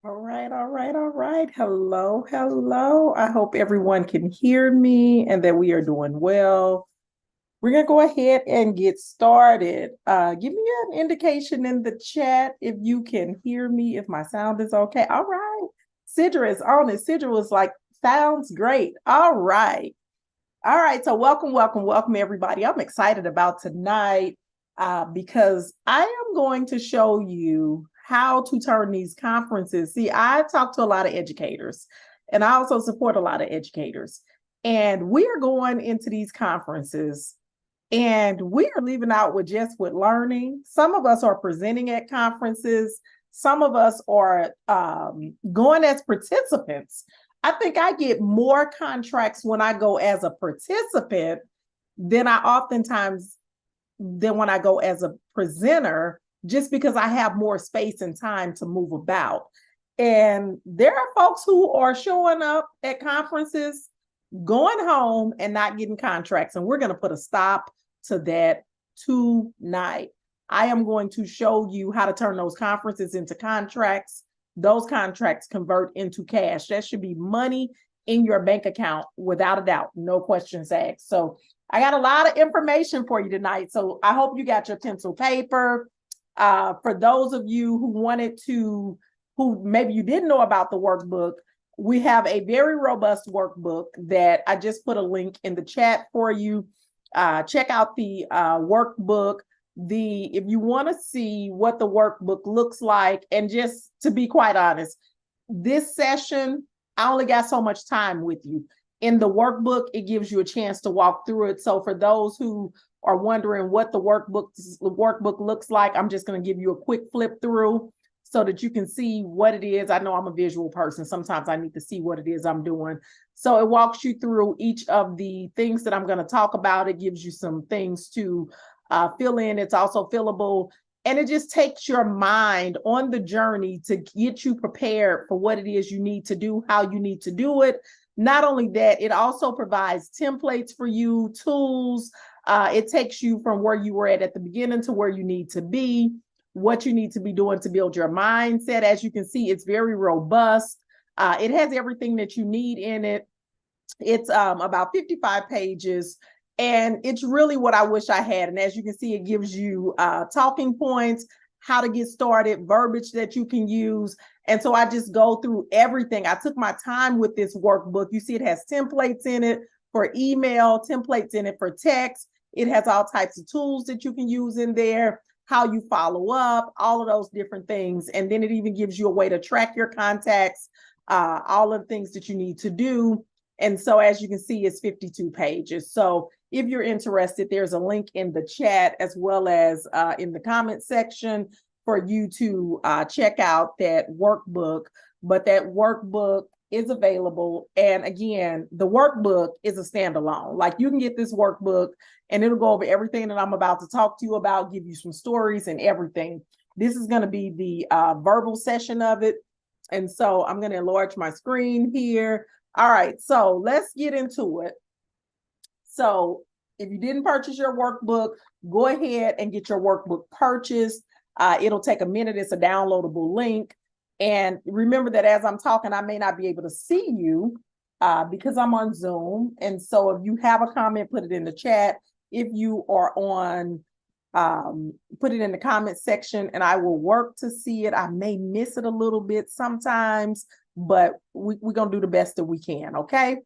All right, all right, all right. Hello, hello. I hope everyone can hear me and that we are doing well. We're going to go ahead and get started. Give me an indication in the chat if you can hear me, if my sound is okay. All right. Sidra is on it. Sidra was like, sounds great. All right. All right. So welcome, welcome, welcome, everybody. I'm excited about tonight because I am going to show you how to turn these conferences. See, I talk to a lot of educators and I also support a lot of educators. And we are going into these conferences and we are leaving out with learning. Some of us are presenting at conferences. Some of us are going as participants. I think I get more contracts when I go as a participant than I oftentimes than when I go as a presenter, just because I have more space and time to move about. And there are folks who are showing up at conferences, going home and not getting contracts. And we're going to put a stop to that tonight. I am going to show you how to turn those conferences into contracts. Those contracts convert into cash. That should be money in your bank account without a doubt, no questions asked. So I got a lot of information for you tonight. So I hope you got your pencil paper. For those of you who maybe you didn't know about the workbook, we have a very robust workbook that I just put a link in the chat for you. Check out the workbook. If you want to see what the workbook looks like, and just to be quite honest, this session, I only got so much time with you. In the workbook, it gives you a chance to walk through it. So for those who are wondering what the workbook looks like, I'm just going to give you a quick flip through so that you can see what it is. I know I'm a visual person. Sometimes I need to see what it is I'm doing. So it walks you through each of the things that I'm going to talk about. It gives you some things to fill in. It's also fillable. And it just takes your mind on the journey to get you prepared for what it is you need to do, how you need to do it. Not only that, it also provides templates for you, tools. It takes you from where you were at the beginning to where you need to be, what you need to be doing to build your mindset. As you can see, it's very robust. It has everything that you need in it. It's about 55 pages. And it's really what I wish I had. And as you can see, it gives you talking points, how to get started, verbiage that you can use. And so I just go through everything. I took my time with this workbook. You see, it has templates in it for email, templates in it for text. It has all types of tools that you can use in there, how you follow up, all of those different things. And then it even gives you a way to track your contacts, all of the things that you need to do. And so as you can see, it's 52 pages. So if you're interested, there's a link in the chat as well as in the comment section for you to check out that workbook. But that workbook is available. And again, the workbook is a standalone. Like, you can get this workbook and it'll go over everything that I'm about to talk to you about, give you some stories and everything. This is going to be the verbal session of it. And so I'm going to enlarge my screen here. All right, so let's get into it. So if you didn't purchase your workbook, go ahead and get your workbook purchased. It'll take a minute. It's a downloadable link. And remember that as I'm talking, I may not be able to see you because I'm on Zoom. And so if you have a comment, put it in the chat. If you are on, put it in the comment section and I will work to see it. I may miss it a little bit sometimes, but we're going to do the best that we can. Okay.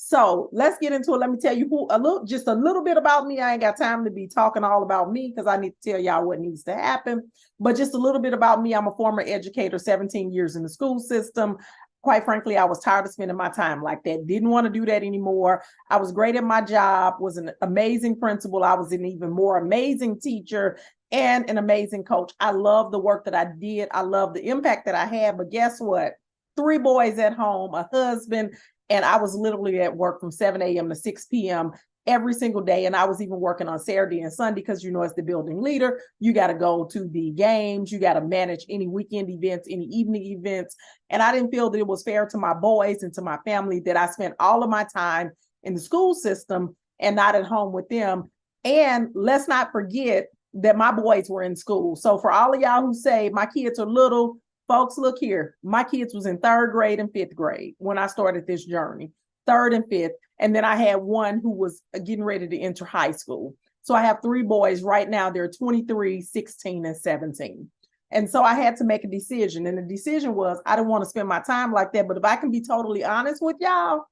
So let's get into it. Let me tell you just a little bit about me. I ain't got time to be talking all about me because I need to tell y'all what needs to happen. But just a little bit about me. I'm a former educator, 17 years in the school system. Quite frankly, I was tired of spending my time like that. Didn't want to do that anymore. I was great at my job, was an amazing principal. I was an even more amazing teacher and an amazing coach. I love the work that I did. I love the impact that I had. But guess what? 3 boys at home, a husband, and I was literally at work from 7 a.m. to 6 p.m. every single day. And I was even working on Saturday and Sunday because, as the building leader, you got to go to the games. You got to manage any weekend events, any evening events. And I didn't feel that it was fair to my boys and to my family that I spent all of my time in the school system and not at home with them. And let's not forget that my boys were in school. So for all of y'all who say my kids are little, Folks, look here. My kids was in 3rd grade and 5th grade when I started this journey, 3rd and 5th. And then I had one who was getting ready to enter high school. So I have 3 boys right now. They're 23, 16, and 17. And so I had to make a decision. And the decision was, I didn't want to spend my time like that. But if I can be totally honest with y'all,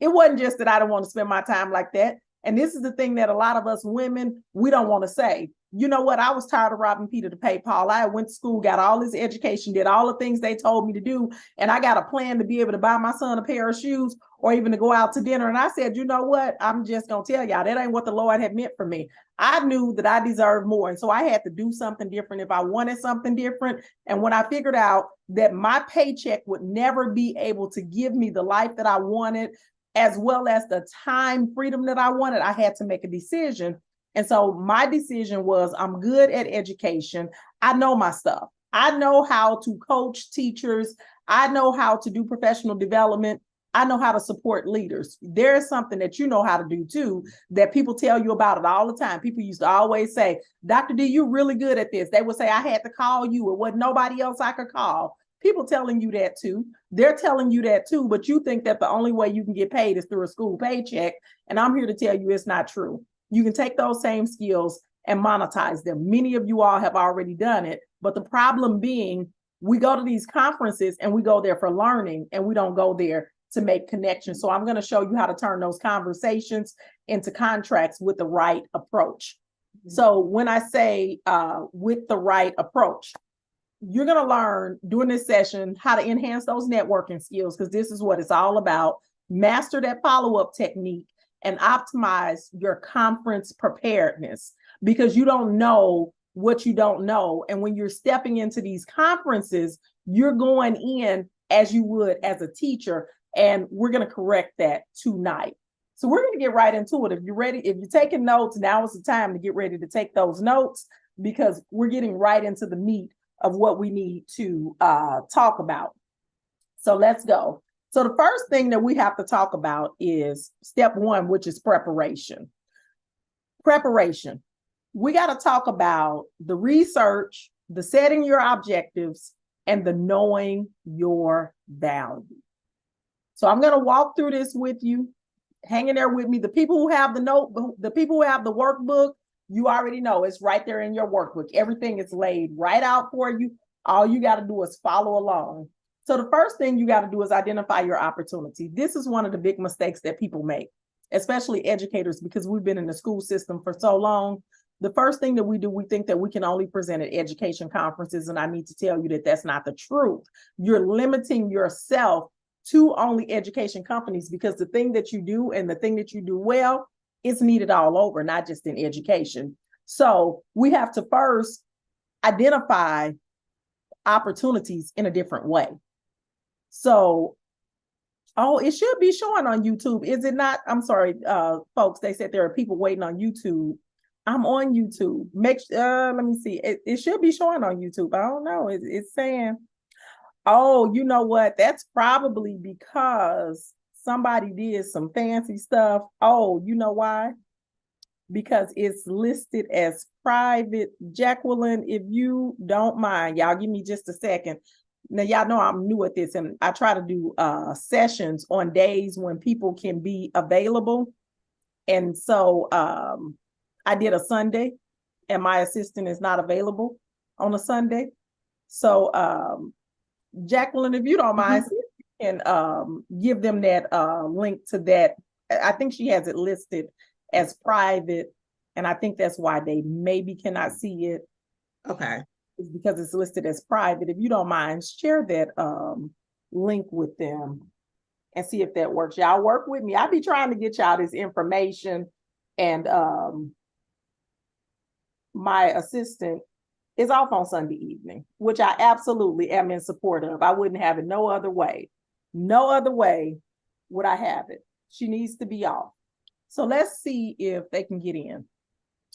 it wasn't just that I don't want to spend my time like that. And this is the thing that a lot of us women, we don't want to say. You know what? I was tired of robbing Peter to pay Paul. I went to school, got all this education, did all the things they told me to do. And I got a plan to be able to buy my son a pair of shoes or even to go out to dinner. And I said, you know what? I'm just going to tell y'all, that ain't what the Lord had meant for me. I knew that I deserved more. And so I had to do something different if I wanted something different. And when I figured out that my paycheck would never be able to give me the life that I wanted, as well as the time freedom that I wanted, I had to make a decision. And so my decision was, I'm good at education. I know my stuff. I know how to coach teachers. I know how to do professional development. I know how to support leaders. There's something that you know how to do too, that people tell you about it all the time. People used to always say, Dr. D, you're really good at this. They would say, I had to call you. It wasn't nobody else I could call. People telling you that too. They're telling you that too, but you think that the only way you can get paid is through a school paycheck. And I'm here to tell you it's not true. You can take those same skills and monetize them. Many of you all have already done it. But the problem being, we go to these conferences and we go there for learning and we don't go there to make connections. So I'm going to show you how to turn those conversations into contracts with the right approach. So when I say with the right approach, you're going to learn during this session how to enhance those networking skills, because this is what it's all about. Master that follow-up technique and optimize your conference preparedness, because you don't know what you don't know. And when you're stepping into these conferences, you're going in as you would as a teacher. And we're going to correct that tonight. So we're going to get right into it. If you're ready, if you're taking notes, now is the time to get ready to take those notes, because we're getting right into the meat of what we need to talk about. So let's go. So the first thing that we have to talk about is step 1, which is preparation. Preparation. We got to talk about the research, the setting your objectives, and the knowing your value. So I'm going to walk through this with you, hanging there with me. The people who have the note, the people who have the workbook, you already know it's right there in your workbook. Everything is laid right out for you. All you got to do is follow along. So the first thing you got to do is identify your opportunity. This is one of the big mistakes that people make, especially educators, because we've been in the school system for so long. The first thing that we do, we think that we can only present at education conferences. And I need to tell you that that's not the truth. You're limiting yourself to only education companies, because the thing that you do and the thing that you do well is needed all over, not just in education. So we have to first identify opportunities in a different way. So, it should be showing on YouTube. Is it not? I'm sorry, folks. They said there are people waiting on YouTube. I'm on YouTube. Let me see. It should be showing on YouTube. I don't know. It's saying, oh, you know what? That's probably because somebody did some fancy stuff. Oh, you know why? Because it's listed as private. Jacqueline, if you don't mind, y'all give me just a second. Now, y'all know I'm new at this, and I try to do sessions on days when people can be available. And so I did a Sunday, and my assistant is not available on a Sunday. So Jacqueline, if you don't mind, see if you can give them that link to that. I think she has it listed as private, and I think that's why they maybe cannot see it. Okay. It's because it's listed as private. If you don't mind, share that link with them and see if that works. Y'all work with me. I be trying to get y'all this information, and my assistant is off on Sunday evening, which I absolutely am in support of. I wouldn't have it no other way. No other way would I have it. She needs to be off. So let's see if they can get in.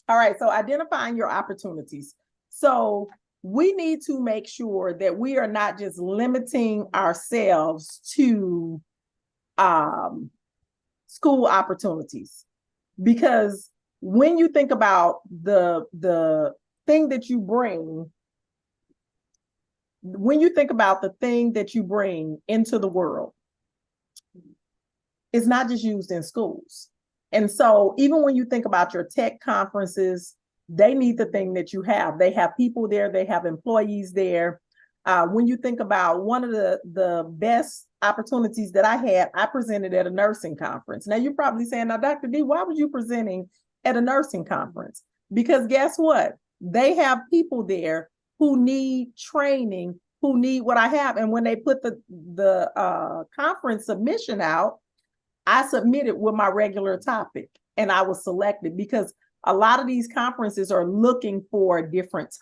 All right, so identifying your opportunities. So we need to make sure that we are not just limiting ourselves to school opportunities, because when you think about the thing that you bring, when you think about the thing that you bring into the world, it's not just used in schools. And so even when you think about your tech conferences, they need the thing that you have. They have people there, they have employees there. When you think about one of the best opportunities that I had, I presented at a nursing conference. Now you're probably saying, now, Dr. D, why was you presenting at a nursing conference? Because guess what? They have people there who need training, who need what I have. And when they put the conference submission out, I submitted with my regular topic and I was selected because a lot of these conferences are looking for different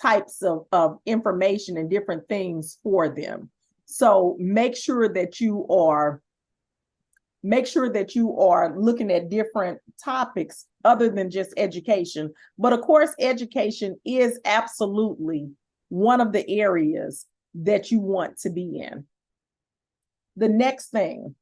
types of information and different things for them. So make sure that you are looking at different topics other than just education. But of course, education is absolutely one of the areas that you want to be in. The next thing,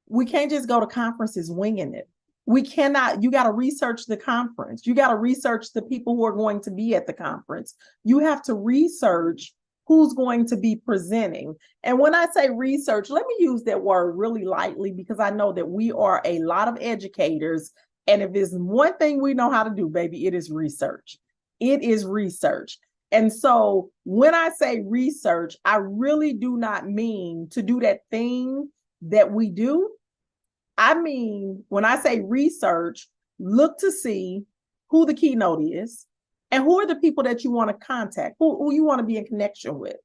we can't just go to conferences winging it. We cannot, you got to research the conference. You got to research the people who are going to be at the conference. You have to research who's going to be presenting. And when I say research, let me use that word really lightly because I know that we are a lot of educators. And if there's one thing we know how to do, baby, it is research. It is research. And so when I say research, I really do not mean to do that thing that we do. I mean, when I say research, look to see who the keynote is and who are the people that you want to contact, who you want to be in connection with.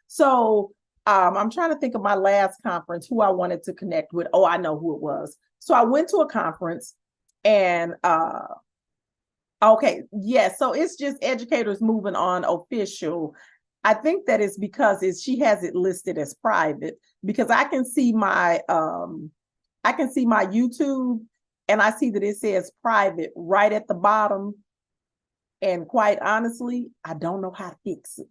So I'm trying to think of my last conference, who I wanted to connect with. Oh, I know who it was. So I went to a conference and okay, yes. So it's just Educators Moving On official. I think that is because she has it listed as private because I can see my YouTube and I see that it says private right at the bottom. And quite honestly, I don't know how to fix it.